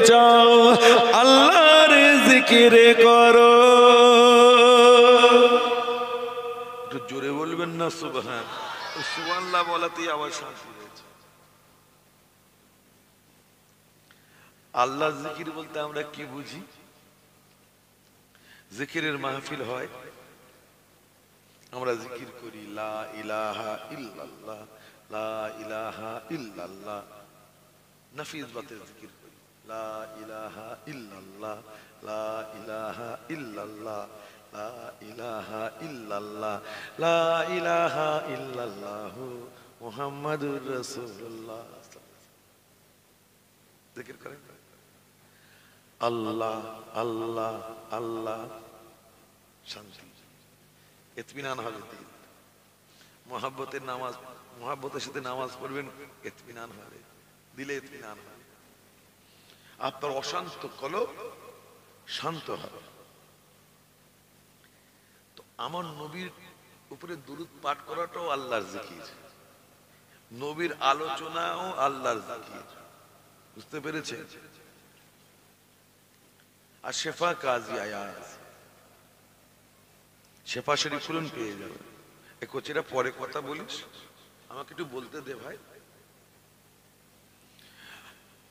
চাও আল্লাহর জিকির করো। একটু জোরে বলবেন না সুবহান। সুবহানাল্লাহ বলাতেই আবার শান্তি হয়েছে। আল্লাহর জিকির বলতে আমরা কি বুঝি? জিকিরের মাহফিল হয়, আমরা জিকির করি লা ইলাহা ইল্লাল্লাহ, লা ইলাহা ইল্লাল্লাহ। নাফিস বাতে জিকির করি লা ইলাহা ইল্লাল্লাহ, লা ইলাহা ইল্লাল্লাহ, লা ইলাহা ইল্লাল্লাহ, লা ইলাহা ইল্লাল্লাহ মুহাম্মাদুর রাসূলুল্লাহ। জিকির করেন আল্লাহ আল্লাহ আল্লাহ, শান্তি ইতমিনান হবে দিল। মুহাব্বতের নামাজ, মুহাব্বতের সাথে নামাজ পড়বেন, ইতমিনান হবে দিলে, ইতমিনান হবে। আপনার অশান্ত কলব শান্ত হবে। তো আমার নবীর উপরে দুরূদ পাঠ করাটাও আল্লাহর জিকির, নবীর আলোচনাও আল্লাহর জিকির। বুঝতে পেরেছেন? আর শেফা কাজী আয়াজ, শেফা শরীফ খুলুন পেয়ে যাবে। এ কোচেরা পরে কথা বলিস, আমাকে একটু বলতে দে ভাই।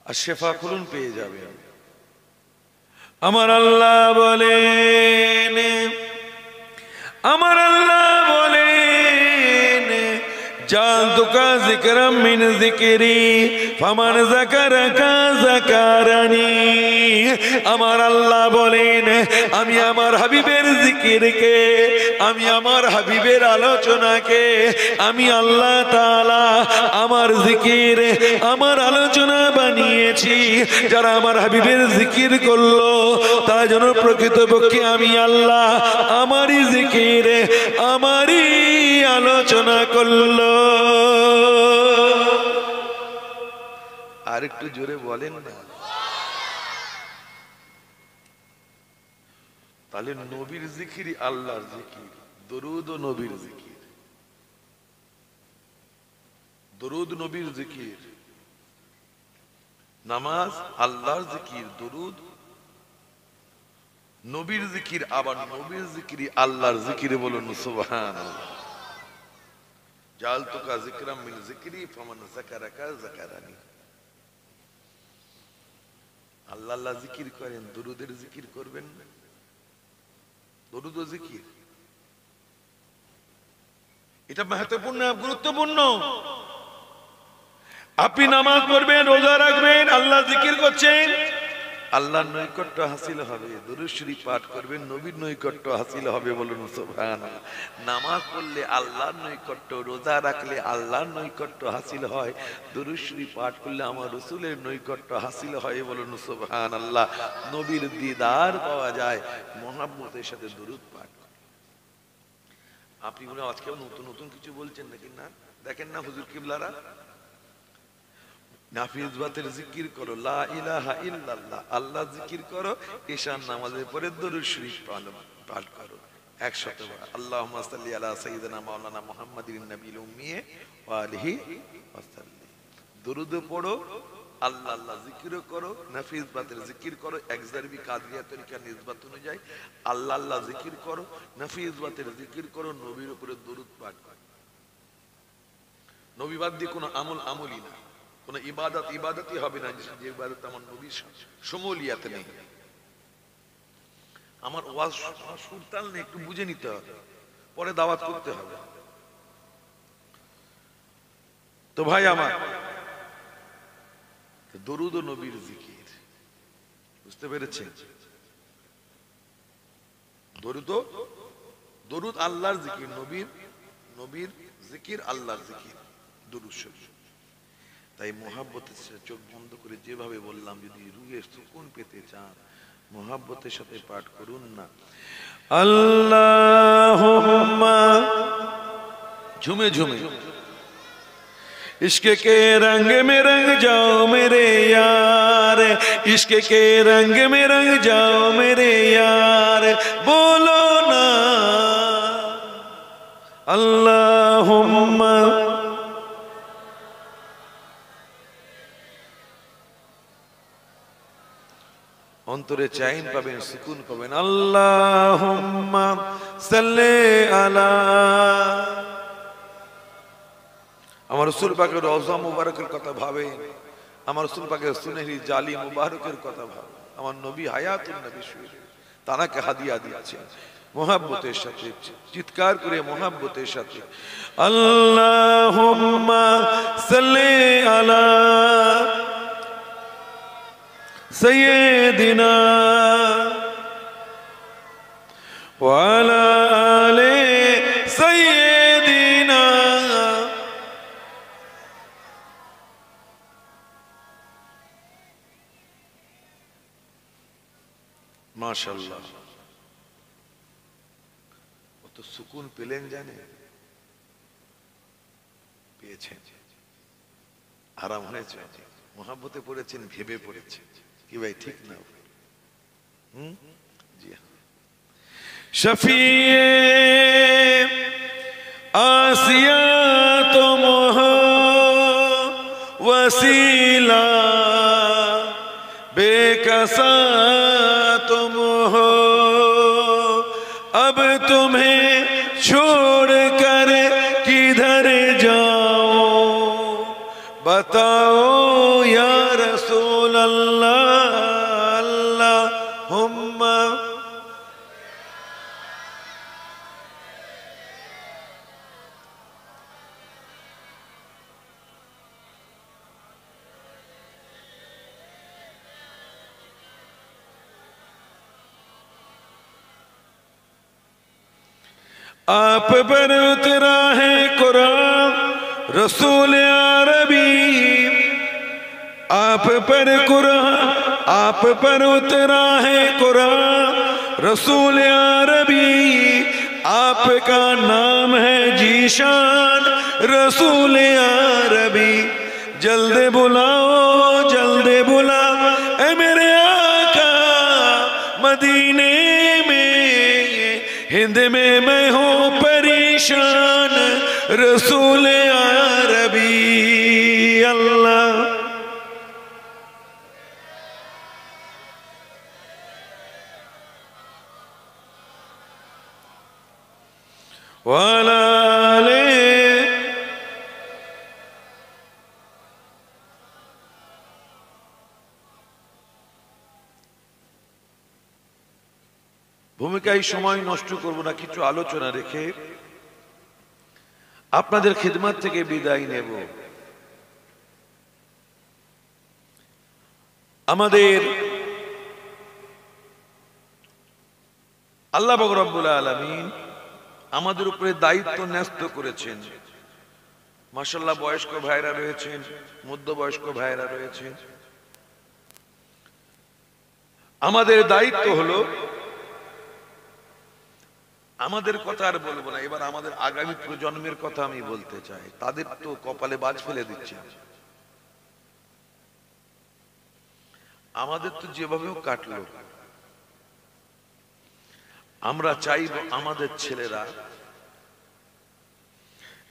আর শেফা খুলুন পেয়ে যাবে। আমার আল্লাহ বলেন, আমার আল্লাহ বলেন জালতুকা যিকরাম মিন যিকরি ফামান যাকারাকা যাকারানি। আমার আল্লাহ বলেন আমি আমার হাবিবের জিকিরকে, আমি আমার হাবিবের আলোচনাকে, আমি আল্লাহ তাআলা আমার জিকির, আমার আলোচনা বানিয়েছি। যারা আমার হাবিবের জিকির করলো তারা যেন প্রকৃতপক্ষে আমি আল্লাহ আমারই জিকির, আমারই আলোচনা করলো। আর একটু জোরে বলেন না। তাহলে নবীর জিকিরই আল্লাহর জিকির, দরুদ ও নবীর জিকির, দরুদ নবীর জিকির, নামাজ আল্লাহর জিকির, দরুদ নবীর জিকির, আবার নবীর জিকিরই আল্লাহর জিকির। বলুন সুবহানাল্লাহ। জালতুকা যিকরাম মিন যিকরি ফামান যাকারাকা যাকারানি। আল্লাহ আল্লাহ জিকির করেন, দরুদের জিকির করবেন না? দরুদ ও জিকির এটা महत्वपूर्ण, গুরুত্বপূর্ণ। আপনি নামাজ পড়বেন, রোজা রাখবেন, আল্লাহ জিকির করছেন, আল্লাহর নৈকট্য হাসিল হবে। দরুদ শরীফ পাঠ করবেন, নবীর নৈকট্য হাসিল হবে। বলুন সুবহানাল্লাহ। নামাজ পড়লে আল্লাহর নৈকট্য, রোজা রাখলে আল্লাহর নৈকট্য হাসিল হয়, দরুদ শরীফ পাঠ করলে আমার রাসূলের নৈকট্য হাসিল হয়। বলুন সুবহানাল্লাহ। নবীর দিদার পাওয়া যায় মুহাব্বতের সাথে দরুদ পাঠ। আপনি বলে আজকে নতুন নতুন কিছু বলছেন নাকি? না, দেখেন না হুজুর কিবলারা নাফিজ বাতের জিকির করো, লা ইলাহা ইল্লাল্লাহ, আল্লাহ জিকির করো, ঈশান নামাজের পরে দরুদ শরীফ পাঠ করো 100 বার। আল্লাহুম্মা সাল্লি আলা সাইয়্যিদিনা মাওলানা মুহাম্মাদিন নবিয়্যিল উম্মি ওয়া আলিহি ওয়াসাল্লিম। দরুদ পড়ো, আল্লাহ আল্লাহ জিকিরও করো, নাফিজ বাতের জিকির করো, একজারবি কাদরিয়া তরিকা নিসবত অনুযায়ী আল্লাহ আল্লাহ জিকির করো, নাফিজ বাতের জিকির করো, নবীর উপরে দরুদ পাঠ করো। নবী বাদ দিয়ে কোনো আমল আমলই না, কোন ইবাদত ইবাদতই হবে না যে ইবাদত আমার নবীর শমুলিয়াতে নেই। আমার ওয়াজ সুরতাল নেই, একটু বুঝে নিতে হবে, পরে দাওয়াত করতে হবে। তো ভাই আমার, দরুদ ও নবীর জিকির, বুঝতে পেরেছেন? দরুদ আল্লাহর জিকির, নবীর জিকির আল্লাহর জিকির, দরুদ শরীফ। তাই মুহাব্বতের সাথে চোখ বন্ধ করে যেভাবে বললাম, যদি রুহের সুকুন পেতে চান মুহাব্বতের সাথে পাঠ করুন না আল্লাহুম্মা, ঝুমে ঝুমে इश्क के रंग में रंग जाओ मेरे यार, इश्क के रंग में रंग जाओ मेरे यार, बोलो ना अल्लाहुम्मा। অন্তরে চাইন পাবেন, সুকুন পাবেন। আল্লাহুম্মা সাল্লি আলা, আমার রাসূল পাকের রওজা মুবারকের কথা ভাবেন, আমার রাসূল পাকের সুনেহরি জালি মুবারকের কথা ভাবেন। আমার নবী হায়াতুন নবী শুয়ে তানাকে হাদিয়া দিচ্ছেন মোহাব্বতের সাথে, চিৎকার করে মোহাব্বতের সাথে, আল্লাহুম্মা সাল্লি আলা সাইয়্যিদিনা ওয়া আলা আলি সাইয়্যিদিনা। মাশাআল্লাহ, কত সুকুন পেলেন জানেন? পেয়েছেন, আরাম হয়েছে, মোহাব্বতে পড়েছেন, ভেবে পড়েছেন কি ভাই, ঠিক না? জি হ্যাঁ। শফিয়ে আসিয়া তুম হো वसीला बेकसा तुम हो, अब तुम्हें छोड़ कर किधर जाऊं, बताओ या रसूल अल्लाह। अल्लाहुम्मा आप पर उतरा है कुरान रसूल अरबी, आप पर कुरान, आप पर उतरा है कुरान रसूल अरबी, आपका नाम है जीशान रसूल अरबी। जल्द बुलाओ, जल्द बुलाओ ऐ मेरे आका, मदीने हिंद में मैं हूँ परेशान रसूल अरबी। अल्लाह वाला ले। ভূমিকায় সময় নষ্ট করব না, কিছু আলোচনা রেখে আপনাদের খিদমত থেকে বিদায় নেব। আমাদের আল্লাহ পাক রব্বুল আলামিন আমাদের উপরে দায়িত্ব ন্যস্ত করেছেন। মাশাআল্লাহ, বয়স্ক ভাইরা রয়েছেন, মধ্যবয়স্ক ভাইরা রয়েছেন। আমাদের দায়িত্ব হলো, আমাদের কথা আর বলবো না, এবার আমাদের আগামী প্রজন্মের কথা আমি বলতে চাই। তাদের তো কপালে বাজ ফেলে দিচ্ছে, আমাদের তো যেভাবেও কাটলো। আমরা চাইব আমাদের ছেলেরা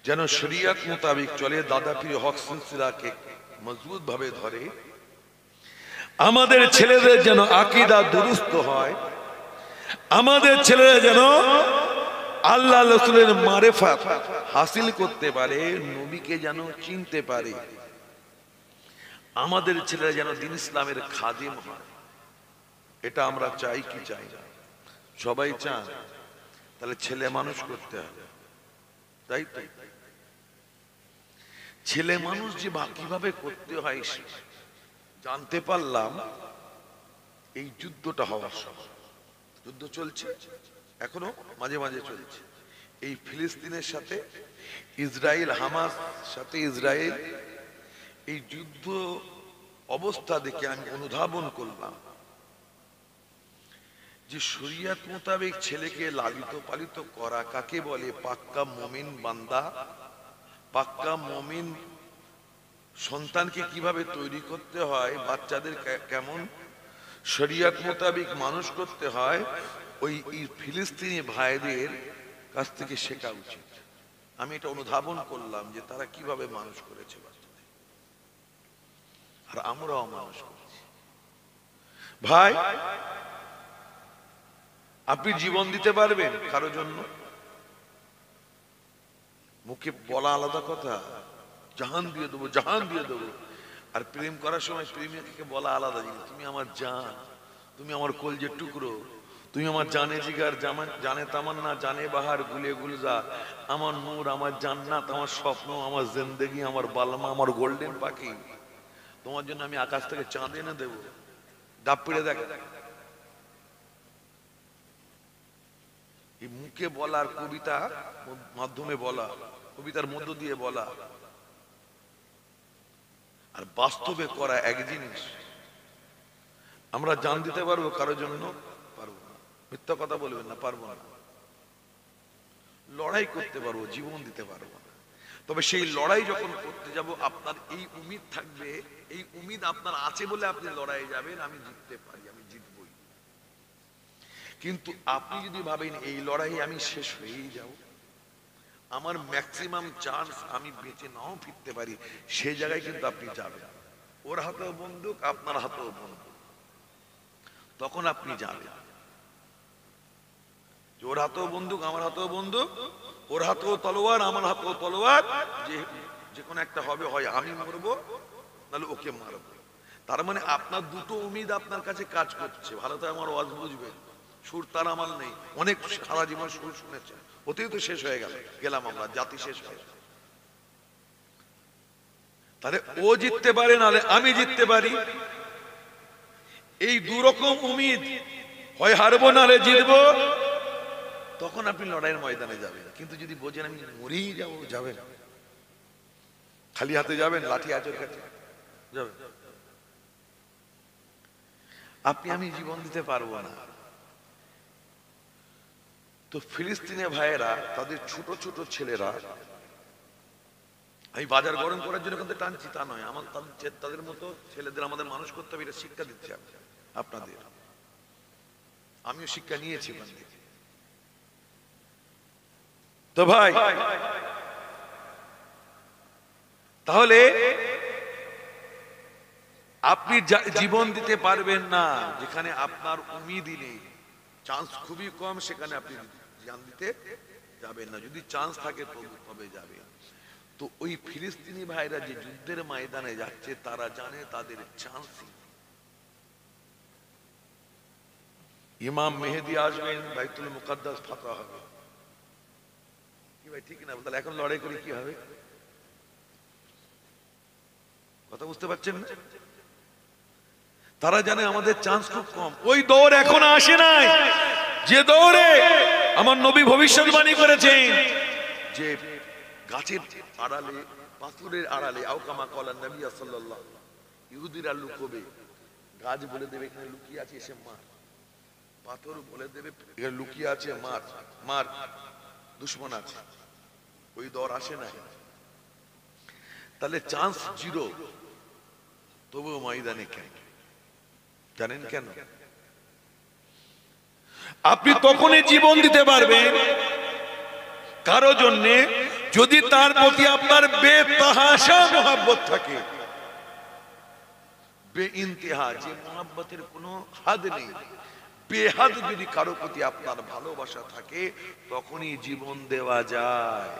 যেন শরিয়ত মোতাবেক চলে, দাদা পীর হক সিলসিলাকে মজবুত ভাবে ধরে। আমাদের ছেলেদের যেন আকীদা দুরুস্ত হয়, আমাদের ছেলেরা যেন আল্লাহ রাসূলের মারিফাত হাসিল করতে পারে, নবীকে যেন চিনতে পারে। আমাদের ছেলেরা যেন দ্বীন ইসলামের খাদিম হয়। এটা আমরা চাই কি চাই না? সবাই চান। তাহলে ছেলে মানুষ করতে হবে, তাই তো? ছেলে মানুষ যে কিভাবে করতে হয় জানতে পারলাম এই যুদ্ধটা হওয়ার সময়। যুদ্ধ চলছে এখনো, মাঝে মাঝে চলছে। এই ফিলিস্তিনের সাথে ইসরায়েল, হামাস সাথে ইসরায়েল, এই যুদ্ধ অবস্থা দেখে আমি অনুধাবন করলাম যে শরিয়ত মোতাবেক ছেলেকে লালিত পালিত করা কাকে বলে, পাক্কা মুমিন বান্দা, পাক্কা মুমিন সন্তানকে কিভাবে তৈরি করতে হয়, বাচ্চাদের কেমন শরিয়ত মোতাবেক মানুষ করতে হয়, ওই ফিলিস্তিনি ভাইদের কাছ থেকে শেখা উচিত। আমি এটা অনুধাবন করলাম যে তারা কিভাবে মানুষ করেছে বাচ্চাদের, আর আমরাও মানুষ করছি। ভাই, আপনি জীবন দিতে পারবেন কারো জন্য? মুখে বলা আলাদা কথা, জাহান দিয়ে দেবো, জাহান দিয়ে দেবো। আর প্রেম করার সময় প্রেমিকাকে বলা আলাদা জিনিস, তুমি আমার জান, তুমি আমার কলজের টুকরো, তুমি আমার জানে জিগার, জানে তামান্না, জানে বাহার, গুলে গুলজার, আমার নূর, আমার জান্নাত, আমার স্বপ্ন, আমার জিন্দেগি, আমার বালমা, আমার গোল্ডেন পাখি। তোমার জন্য আমি আকাশ থেকে চাঁদ এনে দেবো। ডাব পেড়ে দেখ। এই মুখে বলার, কবিতা মাধ্যমে বলা, কবিতার মধ্য দিয়ে বলা আর বাস্তবে করা এক জিনিস। আমরা জান দিতে পারবো কারোর জন্য? পারবো না। মিথ্যা কথা বলবেন না, পারবো না। লড়াই করতে পারবো, জীবন দিতে পারবো না। তবে সেই লড়াই যখন করতে যাব, আপনার এই উম্মিদ থাকবে, এই উম্মিদ আপনার আছে বলে আপনি লড়াই যাবেন, আমি জিততে পারি, আমি জিতবই। কিন্তু আপনি যদি ভাবেন এই লড়াই আমি শেষ হয়েই যাব, আমার ম্যাক্সিমাম চান্স আমি বেঁচে নাও ফিরতে পারি, সেই জায়গায় কিন্তু আপনি যাবেন। ওর হাতেও বন্দুক, আপনার হাতেও বন্দুক, তখন আপনি যাবেন। ওর হাতেও বন্দুক, আমার হাতেও বন্দুক, ওর হাতেও তলোয়ার, আমার হাতেও তলোয়ার, যে কোনো একটা হবে, হয় আমি মরবো নাহলে ওকে মারবো। তার মানে আপনার দুটো উম্মিদ আপনার কাছে কাজ করছে। ভালো তো আমার ওয়াজ বুঝবেন, সুর তার আমার নেই, অনেক সারা জীবন সুর শুনেছে, ওতেই তো শেষ হয়ে গেলাম আমরা, জাতি শেষ হয়ে গেল। তাহলে ও জিততে পারে, নাহলে আমি জিততে পারি। এই দুরকম উম্মিদ, হয় হারবো নাহলে জিতবো, তখন আপনি লড়াইয়ের ময়দানে যাবেন। কিন্তু যদি বোঝেন আমি মরেই যাবো, যাবেন, খালি হাতে যাবেন, লাঠি আচর কাছে যাবেন, আপনি আমি জীবন দিতে পারবো না। তো ফিলিস্তিনের ভাইয়েরা, তাদের ছোট ছোট ছেলেরা, আমি বাজার গরম করার জন্য কিন্তু টানছি তা নয়, আমার তাদের মতো ছেলেদের আমাদের মানুষ করতে হবে, এটা শিক্ষা দিচ্ছি আপনাদের। আমিও শিক্ষা নিয়েছি। তো ভাই, তাহলে আপনি জীবন দিতে পারবেন না যেখানে আপনার উম্মিদই নেই, চান্স খুবই কম, সেখানে আপনি জান দিতে যাবেন না। যদি চান্স থাকে তবে যাবেন। তো ওই ফিলিস্তিনি ভাইরা যে যুদ্ধের ময়দানে যাচ্ছে, তারা জানে তাদের চান্স। ইমাম মেহেদী আসবেন, বাইতুল মুকাদ্দাস ফাতহ হবে, কি ভাই ঠিক না? তাহলে এখন লড়াই করে কি হবে? কথা বুঝতে পারছেন না? তারা জানে আমাদের চান্স খুব কম। ওই দৌড় এখন আসে নাই যে দৌড়ে আমার নবী ভবিষ্যৎবাণী করেছেন যে গাছের আড়ালে, পাথরের আড়ালে, আওকামা কলান নবী সাল্লাল্লাহু, ইহুদিরা লুকোবে, গাছ বলে দেবে এখানে লুকিয়ে আছে, এসে মার। পাথর বলে দেবে এখানে লুকিয়ে আছে, মার, মার, দুশমন আছে। ওই দৌড় আসে নাই। তাহলে চান্স জিরো, তবুও ময়দানে কেন? জানেন কেন? আপনি তখনই জীবন দিতে পারবেন কারো জন্য যদি তার প্রতি আপনার বেতাহাশা মহব্বত থাকে, বেইন্তেহা, যে মহব্বতের কোনো হাদ নেই, বেহাদ যদি কারো প্রতি আপনার ভালোবাসা থাকে, তখনই জীবন দেওয়া যায়।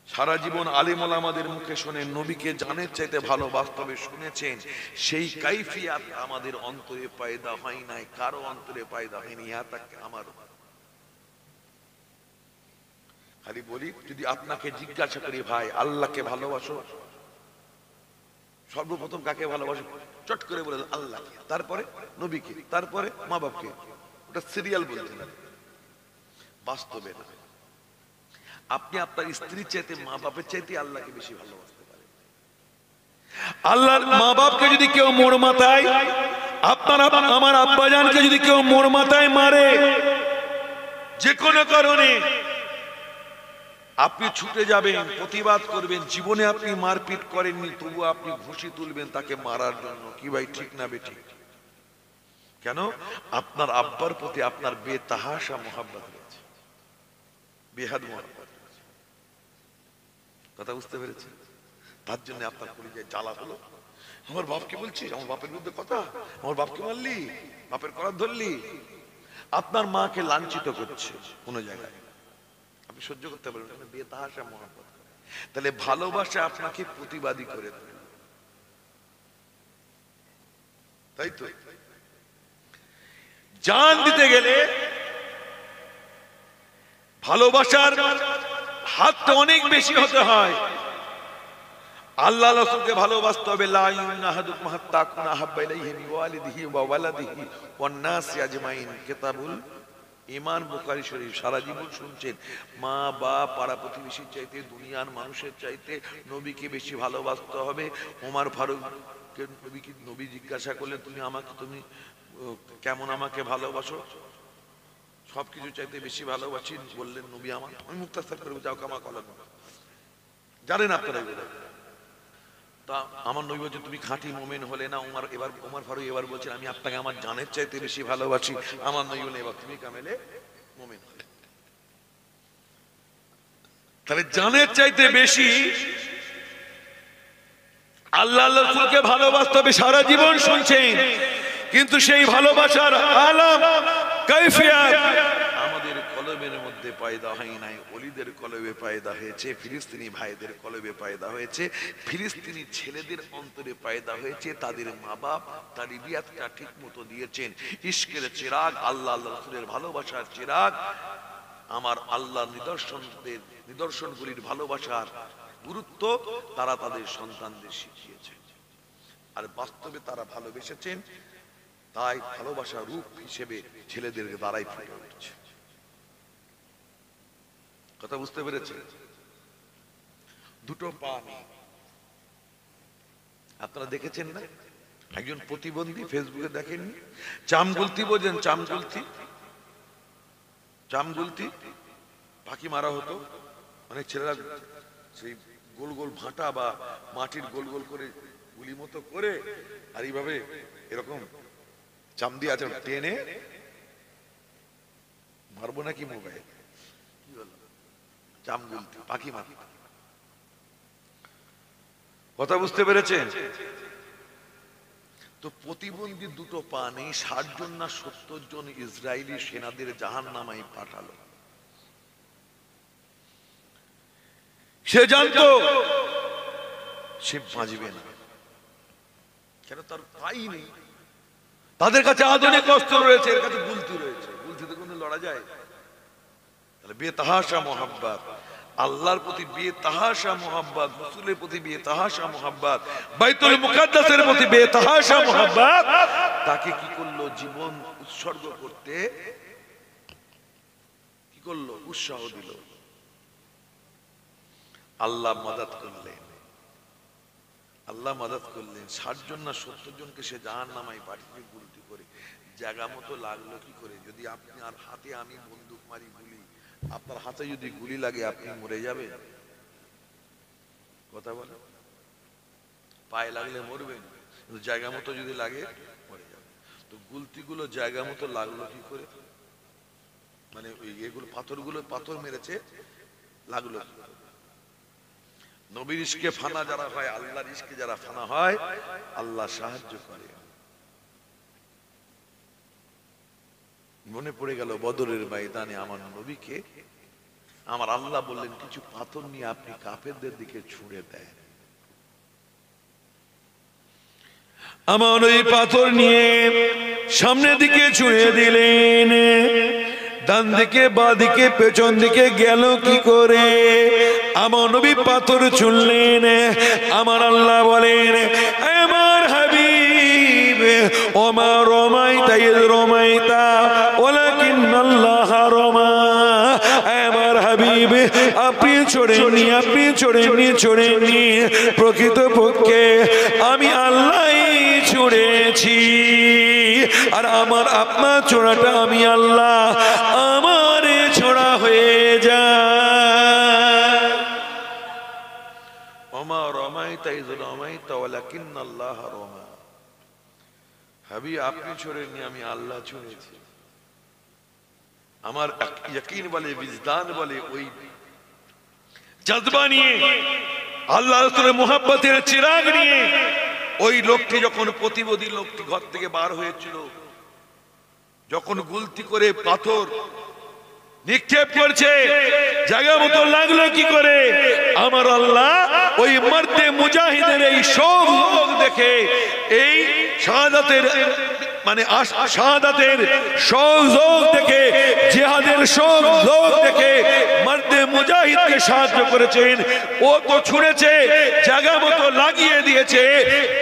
সারা জীবন আলেম ওলামাদের মুখে শোনেন, নবীকে জানের চাইতে ভালো বাস্তবে শুনেছেন, সেই কাইফিয়াত আমাদের অন্তরে পয়দা হয় নাই, কারো অন্তরে পয়দা হয়নি। আমার খালি বলি, যদি আপনাকে জিজ্ঞাসা করি ভাই আল্লাহকে ভালোবাসো, সর্বপ্রথম কাকে ভালোবাসো? চট করে বলে আল্লাহকে, তারপরে নবীকে, তারপরে মা বাপকে। ওটা সিরিয়াল বলতে না, বাস্তবে না। আপনি আপনার স্ত্রীর চাইতে, মা বাপের চাইতে আল্লাহকে বেশি ভালোবাসতে পারেন। আল্লাহর মা বাপকে যদি কেউ মোড় মাথায়, আপনার আমার আব্বাজানকে যদি কেউ মোড় মাথায় মারে যে কোনো কারণে, আপনি ছুটে যাবেন, প্রতিবাদ করবেন। জীবনে আপনি মারপিট করেননি, তবু আপনি ঘুষি তুলবেন তাকে মারার জন্য। কি ভাই ঠিক না বেঠিক? কেন? আপনার আব্বার প্রতি আপনার বেতাহাশা মহব্বত রয়েছে, বেহাদ মহব্বত। কথা বুঝতে পেরেছেন? তার জন্য আপনার পরিচয় জ্বালা হলো, আমার বাপকে বলছিস, আমার বাপের বিরুদ্ধে কথা, আমার বাপকে মারলি, বাপের কলার ধরলি। আপনার মাকে লাঞ্ছিত করছে কোন জায়গায়, আপনি সহ্য করতে পারবেন না, বেতাহাশা মহব্বত। তাহলে ভালোবাসা আপনাকে প্রতিবাদী করে দেবে, তাই তো? জান দিতে গেলে ভালোবাসার হাতটা অনেক বেশি হতে হয়। আল্লাহ রাসূলকে ভালোবাসতে হবে। লা ইউনাহাদুকুম হাত্তা কুনা আহাব্বা ইলাইহি মিন ওয়ালিদিহি ওয়া ওয়ালাদিহি ওয়ান নাসি আজমাইন। কিতাবুল ঈমান, বুখারী শরীফ। সারা জীবন শুনছেন, মা বাপ পাড়া প্রতিবেশীর চাইতে, দুনিয়ার মানুষের চাইতে নবীকে বেশি ভালোবাসতে হবে। ওমর ফারুককে নবী জিজ্ঞাসা করলেন, তুমি কেমন আমাকে ভালোবাসো? সবকিছু চাইতে বেশি ভালোবাসি। বললেন, নবী আমি মুক্তাসার করে যাও কামা কলাম, জানেন আপনারা এগুলো। তা আমার নবী বলছে, তুমি খাঁটি মুমিন হলে না? ওমর ফারুক এবার বলছেন, আমি আপনাকে আমার জানের চাইতে বেশি ভালোবাসি। আমার নবী বলে, এবার তুমি কামেলে মুমিন হলে। তাহলে জানের চাইতে বেশি আল্লাহ রাসূলকে ভালোবাসতে হবে। সারা জীবন শুনছেন, কিন্তু সেই ভালোবাসার আলাম কাইফিয়াত আমাদের কলবের মধ্যে পয়দা হয় নাই। ওলিদের কলবে পয়দা হয়েছে, ফিলিস্তিনি ভাইদের কলবে পয়দা হয়েছে, ফিলিস্তিনি ছেলেদের অন্তরে পয়দা হয়েছে। তাদের মা বাপ তারবিয়াতটা ঠিক মতো দিয়েছেন। ইশকের চিরাগ, আল্লাহ রাসূলের ভালোবাসার চিরাগ, আমার আল্লাহর নিদর্শনগুলির ভালোবাসার গুরুত্ব তারা তাদের সন্তানদের শিখিয়েছে। আর বাস্তবে তারা ভালোবেসেছেন, তাই ভালোবাসা রূপ হিসেবে ছেলেদের দ্বারাই ফুটে উঠছে। কথা বুঝতে পেরেছে? দুটো পা নেই, আপনারা দেখেছেন না? একজন প্রতিবন্ধী, ফেসবুকে দেখেননি? চামগুলতি বোঝেন? চামগুলতি পাখি মারা হতো, অনেক ছেলেরা সেই গোল গোল ভাঁটা বা মাটির গোল গোল করে গুলি মতো করে, আর এইভাবে এরকম চাম দিয়ে আছে, টেনে মারবো নাকি মোবাইল, চামগুলতি পাখি মার। কথা বুঝতে পেরেছেন? তো প্রতিবন্ধী দুটো পা নেই, 60 জন না 70 জন ইসরায়েলি সেনাদের জাহান্নামায় পাঠালো। সে জানতো সে বাঁচবে না, কেন? তার পাই নেই। তাদের কাছে আধুনিক অস্ত্র রয়েছে, এর কাছে গুলতি রয়েছে। গুলতিতে কোনো লড়া যায়? তাহলে বেতাহাশা মোহাব্বত, আল্লাহর প্রতি বেতাহাশা মোহাব্বত, রাসূলের প্রতি বেতাহাশা মোহাব্বত, বাইতুল মুকাদ্দাসের প্রতি বেতাহাশা মোহাব্বত, তাকে কি করলো? জীবন উৎসর্গ করতে কি করলো? উৎসাহ দিল। আল্লাহ মাদাদ করলেন, আল্লাহ মাদাদ করলেন। 60 জন না 70 জনকে সে জাহান্নামায় পাঠিয়ে গুলতি করে। জায়গা মতো লাগলো কি করে? যদি আপনার হাতে আমি বন্দুক মারি, গুলি, আপনার হাতে যদি গুলি লাগে আপনি মরে যাবেন? কথা বলে, পায়ে লাগলে মরবেন, কিন্তু জায়গা মতো যদি লাগে মরে যাবে। তো গুলতিগুলো জায়গা মতো লাগলো কি করে? মানে এগুলো পাথর মেরেছে, লাগলো। নবীর ইশকে ফানা যারা হয়, আল্লাহর ইশকে যারা ফানা হয়, আল্লাহ সাহায্য করে। মনে পড়ে গেল বদরের ময়দানে আমার নবীকে আমার আল্লাহ বললেন, কিছু পাথর নিয়ে আপনি কাফেরদের দিকে ছুঁড়ে দেন। আমার ওই পাথর নিয়ে সামনের দিকে ছুঁড়ে দিলেন। ডান দিকে, বাঁ দিকে, পেছন দিকে গেল কি করে? আমার নবী পাথর ছুঁড়লেন। আমার আল্লাহ বলেন, আমার হাবিব, ওমা রমাইতা ইয রমাইতা ওয়ালাকিন্নাল্লাহ রমা। আমার হাবিব, আপনি ছড়েননি, আপনি ছড়েননি, প্রকৃতপক্ষে আমি আল্লাহই ছুঁড়েছি। আর আপনার ছোড়াটা আমি আল্লাহ, আমার ছোড়া হয়ে যায়। ওমা রমাইতা ইয রমাইতা ওয়ালাকিন্নাল্লাহ রমা। হাবিব, আপনি ছড়েননি, আমি আল্লাহ ছুঁড়েছি। আমার ইয়াকিন বলে, বিজদান বলে, ওই জজবা নিয়ে, আল্লাহ রাসূলের মুহাব্বতের চিরাগ নিয়ে ওই লোকটি যখন প্রতিবদী লোকটি ঘর থেকে বার হয়েছিল, যখন গুলতি করে পাথর নিক্ষেপ করছে, জায়গা মতো লাগলো কি করে? আমার আল্লাহ ওই মর্দে মুজাহিদের এই শোক দেখে, এই শাহাদাতের মানে শাহাদাতের শোক দেখে, জিহাদের শোক দেখে মর্দে মুজাহিদকে সাহায্য করেছেন। ও তো ছুঁড়েছে, জায়গা মতো লাগিয়ে দিয়েছে।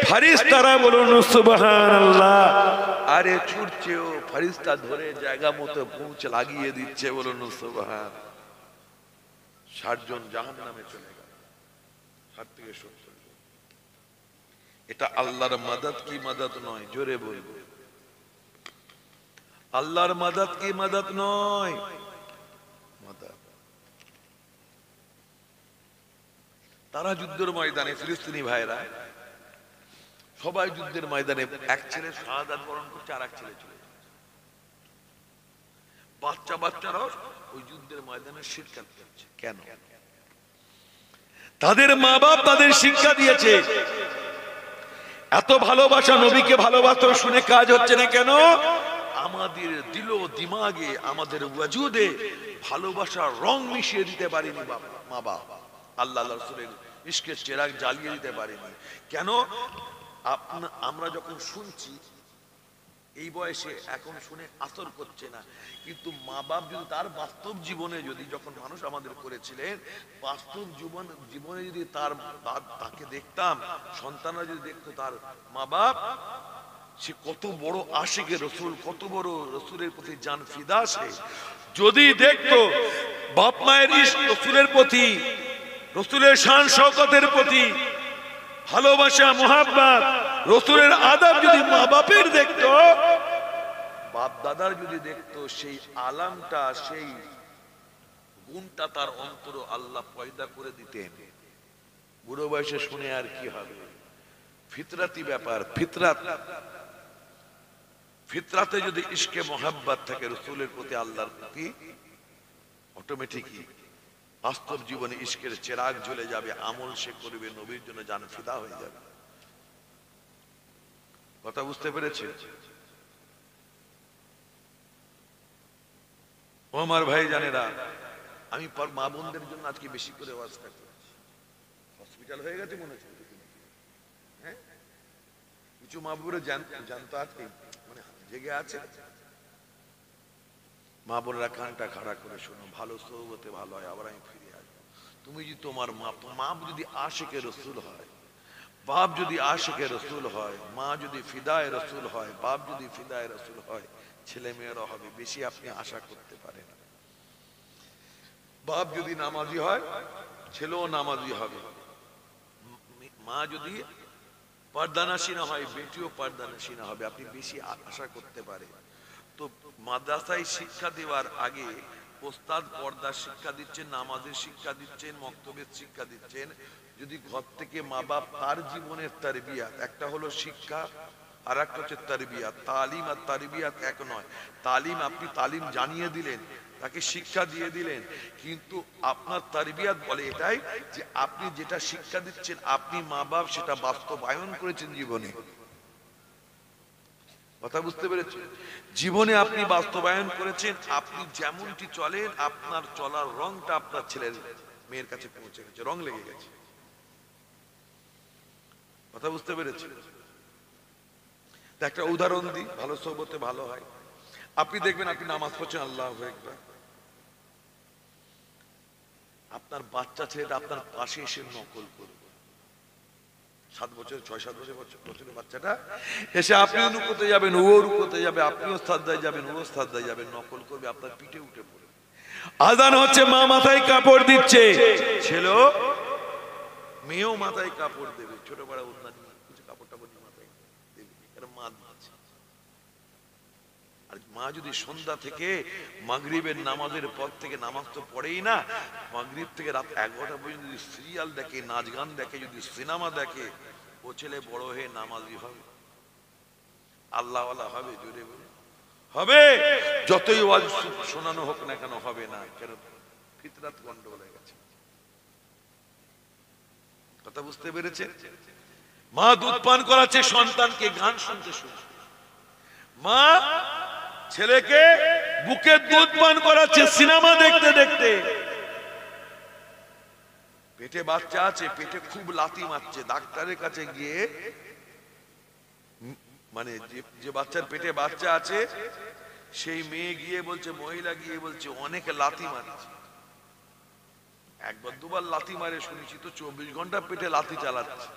ফেরেশতারা বলুন সুবহানাল্লাহ। আরে ছুটছে ও, ফেরেশতা ধরে জায়গা মতো পৌঁছে লাগিয়ে দিচ্ছে, বলুন সুবহান। 60 জন জাহান্নামে চলে গেল, 60 থেকে 70 জন। এটা আল্লাহর মাদদ কি মাদদ নয়? জোরে বলবো, আল্লাহর মাদদ কি মাদদ নয়? মাদদ। তারা যুদ্ধের ময়দানে, ফিলিস্তিনি ভাইরা সবাই যুদ্ধের ময়দানে, এক ছেলে শাহাদাত বরণ করছে, আর এক ছেলে চলে যাচ্ছে। বাচ্চারাও ওই যুদ্ধের ময়দানে শিক্ষা দিচ্ছে। কেন? তাদের মা বাপ তাদের শিক্ষা দিয়েছে। এত ভালোবাসা, নবীকে ভালোবাসা শুনে কাজ হচ্ছে না কেন? আমাদের দিল দিমাগে, আমাদের ওয়াজুদে ভালোবাসার রং মিশিয়ে দিতে পারিনি মা বাপ। আল্লাহ রাসূলের ইশকের চেরাগ জ্বালিয়ে দিতে পারিনি কেন? আমরা যখন শুনছি এই বয়সে, এখন শুনে আসর করছে না, কিন্তু মা বাপ যদি তার বাস্তব জীবনে, যদি যখন মানুষ আমাদের করেছিলেন, বাস্তব জীবনে যদি তাকে দেখতাম, সন্তানরা যদি দেখতো তার মা বাপ, সে কত বড় আশিকে রসুল, কত বড় রসুলের প্রতি জান ফিদা। সে যদি দেখতো বাপ মায়ের রসুলের প্রতি, রসুলের শান শওকতের প্রতি ভালোবাসা, মোহাব্বত, রসুলের আদব যদি মা বাপের দেখতো, বাপ দাদার যদি দেখতো, সেই আলামটা, সেই গুণটা তার অন্তর আল্লাহ পয়দা করে দিতেন। বুড়ো বয়সে শুনে আর কি হবে? ফিতরাতি ব্যাপার, ফিতরাতে যদি ইশকে মোহাব্বত থাকে রসুলের প্রতি, আল্লাহর প্রতি, অটোমেটিকই বাস্তব জীবনে ইশকের চেরাগ জ্বলে যাবে, আমল সে করবে, নবীর জন্য জান ফিদা হয়ে যাবে। কথা বুঝতে পেরেছে? আমার ভাই জানেরা, আমি মা বোনদের জন্য আজকে বেশি করে ওয়াজটা করছি। হসপিটাল হয়ে গেছে মনে হচ্ছে, হ্যাঁ? কিছু মা বোনেরা জানতো আজকে মানে জেগে আছে। মা বোনেরা কানটা খাড়া করে শোনো, ভালো সোহবতে ভালো হয়, আবার আমি ফিরে আসবো। তুমি যদি তোমার মা যদি আশিকে রসুল হয়, বাপ যদি আশিকে রসুল হয়, মা যদি ফিদায়ে রসুল হয়, বাপ যদি ফিদায়ে রসুল হয়, ছেলে মেয়েরা হবে। বেশি আপনি আশা করতে পারেন। বাপ যদি নামাজি হয়, ছেলেও নামাজি হবে। মা যদি পর্দানাশীনা হয়, বেটিও পর্দানাশীনা হবে। আপনি বেশি আশা করতে পারেন। তো মাদ্রাসায় শিক্ষা দেওয়ার আগে ওস্তাদ পর্দার শিক্ষা দিচ্ছেন, নামাজের শিক্ষা দিচ্ছেন, মক্তবের শিক্ষা দিচ্ছেন। যদি ঘর থেকে মা বাপ তার জীবনের তারবিয়াত, একটা হলো শিক্ষা আর একটা হচ্ছে তারবিয়াত। তালিম আর তারবিয়াত এক নয়। তালিম, আপনি তালিম জানিয়ে দিলেন, তাকে শিক্ষা দিয়ে দিলেন, কিন্তু আপনার তারবিয়াত বলে এটাই যে আপনি যেটা শিক্ষা দিচ্ছেন, আপনি মা বাপ সেটা বাস্তবায়ন করেছেন জীবনে। কথা বুঝতে পেরেছেন? জীবনে আপনি বাস্তবায়ন করেছেন। আপনি যেমনটি চলেন, আপনার চলার রংটা আপনার ছেলের মেয়ের কাছে পৌঁছে গেছে, রং লেগে গেছে। কথা বুঝতে পেরেছেন? একটা উদাহরণ দিই, ভালো সোহবতে ভালো হয়। আপনি দেখবেন আপনি নামাজ পড়ছেন, আল্লাহু আকবার, আপনার বাচ্চা ছেলেটা আপনার পাশে এসে নকল করবে। 7 বছর, 6-7 বছরের বাচ্চাটা এসে আপনি রুকুতে যাবেন, ও রুকুতে যাবে, আপনিও সাজদায় যাবেন, ও সাজদায় যাবেন, নকল করবে, আপনার পিঠে উঠে পড়বে। আযান হচ্ছে, মা মাথায় কাপড় দিচ্ছে, ছেলেও মেয়েও মাথায় কাপড় দেবে, ছোট বড় ওড়না নিয়ে কিছু কাপড় টাপড় নিয়ে মাথায় দেবে, এটা মা দিচ্ছে। আর মা যদি সন্ধ্যা থেকে মাগরিবের নামাজের পর থেকে, নামাজ তো পড়েই না, মাগরিব থেকে রাত 11টা পর্যন্ত যদি সিরিয়াল দেখে, নাচ গান দেখে, যদি সিনেমা দেখে, ও ছেলে বড় হয়ে নামাজি হবে, আল্লাহওয়ালা হবে। জোরে বলে হবে। যতই ওয়াজ শোনানো হোক না কেন, হবে না। কেন? ফিতরাত গন্ডগোল হয়ে গেছে। কথা বুঝতে পেরেছে? মা দুধ পান করাচ্ছে সন্তানকে, গান শুনতে শুনতে। মা ছেলেকে বুকে দুধ পান করাচ্ছে সিনেমা দেখতে দেখতে। পেটে বাচ্চা আছে, পেটে খুব লাথি মারছে। ডাক্তারের কাছে গিয়ে, মানে যে বাচ্চার পেটে বাচ্চা আছে সেই মেয়ে গিয়ে বলছে, মহিলা গিয়ে বলছে অনেক লাথি মারছে। একবার দুবার লাথি মারে শুনেছি তো, 24 ঘন্টা পেটে লাথি চালাচ্ছে।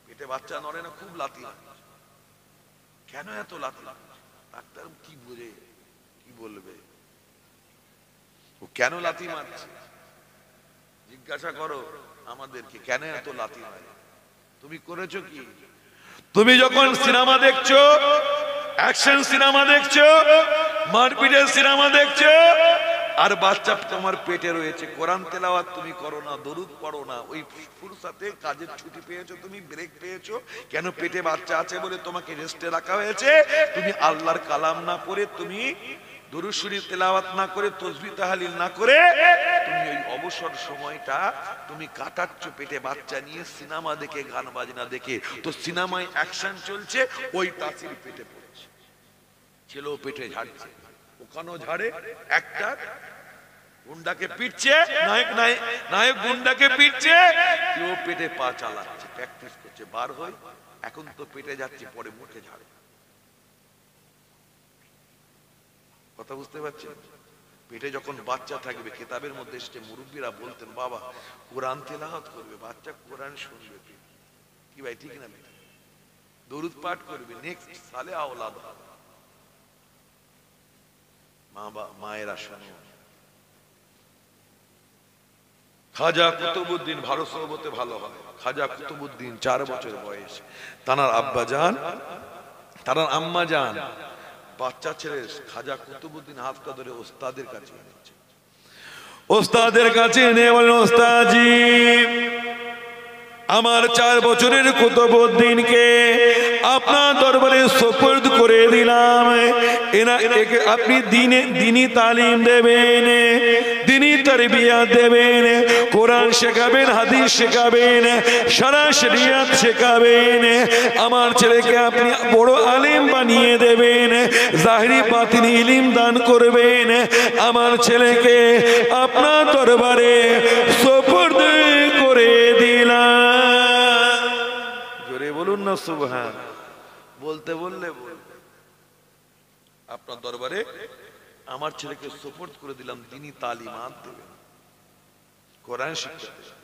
পেটে বাচ্চা নড়ে না, খুব লাথি মারছে। কেন এত লাথি? ডাক্তার কি বুঝে, কি বলবে? ও কেন লাথি মারছে জিজ্ঞাসা করো আমাদেরকে, কেন এত লাথি মারে? তুমি করেছো কি? তুমি যখন সিনেমা দেখছো, অ্যাকশন সিনেমা দেখছো, মারপিটের সিনেমা দেখছো, আর বাচ্চা তোমার পেটে রয়েছে, কোরআন তেলাওয়াত তুমি করো না, দরুদ পড়ো না, ওই ফুরসাতে কাজের ছুটি পেয়েছো, তুমি ব্রেক পেয়েছো, কেন? পেটে বাচ্চা আছে বলে তোমাকে রেস্টে রাখা হয়েছে। তুমি আল্লাহর কালাম না পড়ে, তুমি দরুদ শরীফ তেলাওয়াত না করে, তাসবিহ তাহলিল না করে, তুমি ওই অবসর সময়টা তুমি কাটাচ্ছ পেটে বাচ্চা নিয়ে, সিনেমা দেখে, গান বাজনা দেখে। তো সিনেমায় অ্যাকশন চলছে, ওই তাসির পেটে পড়ছে, ছেলেও পেটে ঝাড়ছে, ওখানেও ঝাড়ে। একটা গুন্ডাকে পিটছে, নায়ক গুন্ডাকে পিটছে, কেউ পেটে পা চালাচ্ছে, প্র্যাকটিস করছে, বার হয়। এখন তো পেটে যাচ্ছে, পরে মুখে ঝাড়ে। কথা বুঝতে পারছেন? পেটে যখন বাচ্চা থাকবে, কিতাবের মধ্যে এসে মুরব্বীরা বলতেন, বাবা কোরআন তেলাওয়াত করবে, বাচ্চা কোরআন শুনবে। কি ভাই, ঠিক না? দরুদ পাঠ করবে, নেক্সট সালে আওলাদ হবে। মায়েরা শোনো, খাজা কুতুবউদ্দিন ভারত সহবতে ভালো হয়। খাজা কুতুবউদ্দিন 4 বছর বয়স, তানার আব্বা জান, তানার আম্মা জান বাচ্চা ছেলে খাজা কুতুবউদ্দিন হাতটা ধরে ওস্তাদের কাছে এনেছে। ওস্তাদের কাছে এনে বলেন, ওস্তাদজি আমার 4 বছরের কুতুবউদ্দিনকে আপনার দরবারে সুপুর্দ করে দিলাম। একে আপনি দ্বীনি তালিম দেবেন, দ্বীনি তারবিয়াত দেবেন, কোরআন শেখাবেন, হাদিস শেখাবেন, সারা শরিয়াত শেখাবেন। আমার ছেলেকে আপনি বড় আলেম বানিয়ে দেবেন, জাহিরি বাতিনি ইলম দান করবেন। আমার ছেলেকে আপনার দরবারে সুপুর্দ করে দিলাম। জোরে বলুন না সুবহান। বলতে বললে বলবে, আপনার দরবারে আমার ছেলেকে সুপুর্দ করে দিলাম, দ্বীনি তালিমাত দেবেন, কোরআন শিক্ষা দেবেন।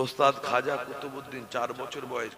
ওস্তাদ খাজা কুতুবউদ্দিন 4 বছর বয়স